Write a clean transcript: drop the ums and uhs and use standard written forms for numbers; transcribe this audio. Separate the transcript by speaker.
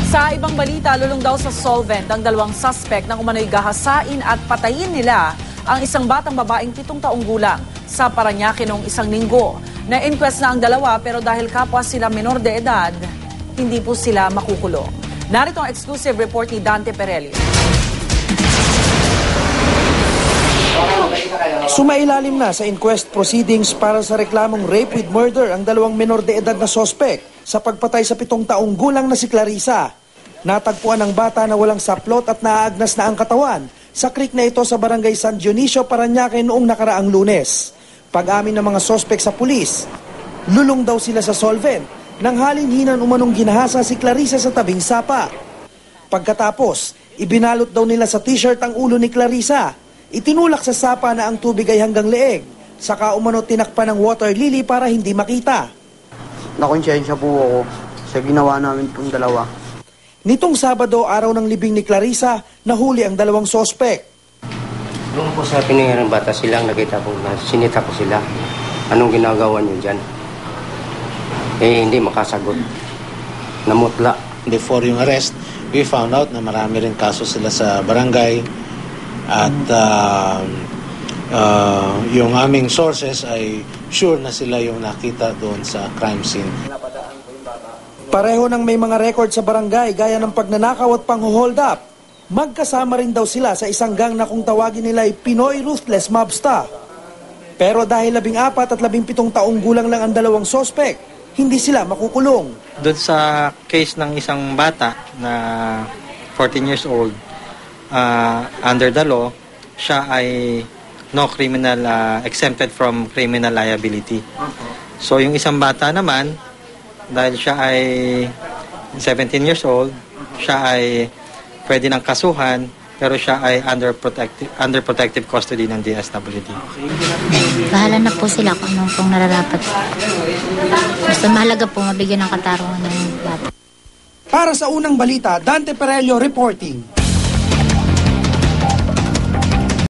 Speaker 1: Sa ibang balita, lulong daw sa solvent ang dalawang suspect nang umano'y gahasain at patayin nila ang isang batang babaeng 7 taong gulang sa Parañaque noong isang linggo. Na-inquest na ang dalawa pero dahil kapwa sila menor de edad, hindi po sila makukulong. Narito ang exclusive report ni Dante Perelio.
Speaker 2: Sumailalim na sa inquest proceedings para sa reklamong rape with murder ang dalawang menor de edad na sospek sa pagpatay sa 7 taong gulang na si Clarissa. Natagpuan ang bata na walang saplot at naaagnas na ang katawan sa creek na ito sa barangay San Dionisio, Parañaque noong nakaraang Lunes. Pag-amin ng mga sospek sa pulis, lulong daw sila sa solvent nang halinhinan umanong ginahasa si Clarissa sa tabing sapa. Pagkatapos, ibinalot daw nila sa t-shirt ang ulo ni Clarissa. Itinulak sa sapa na ang tubig ay hanggang leeg, saka umano tinakpan ng water lily para hindi makita.
Speaker 3: Nakonsensya po ako sa ginawa namin pong dalawa.
Speaker 2: Nitong Sabado, araw ng libing ni Clarissa, nahuli ang dalawang sospek.
Speaker 4: Noong po sa pinangyarang bata silang nakita ko na sinita ko sila. Anong ginagawa niyo dyan? Hindi makasagot. Namutla.
Speaker 5: Before yung arrest, we found out na marami rin kaso sila sa barangay at yung aming sources ay sure na sila yung nakita doon sa crime scene.
Speaker 2: Pareho nang may mga record sa barangay gaya ng pagnanakaw at pang-hold up. Magkasama rin daw sila sa isang gang na kung tawagin nila ay Pinoy Ruthless Mobster. Pero dahil 14 at 17 taong gulang lang ang dalawang sospek, hindi sila makukulong.
Speaker 6: Doon sa case ng isang bata na 14 years old, under the law, siya ay no criminal, exempted from criminal liability. So yung isang bata naman, dahil siya ay 17 years old, siya ay pwede ng kasuhan, pero siya ay under protective custody ng DSWD.
Speaker 7: Bahala na po sila kung anong pong nararapat. Basta mahalaga po mabigyan ng katarungan ng bata.
Speaker 2: Para sa unang balita, Dante Perelio reporting.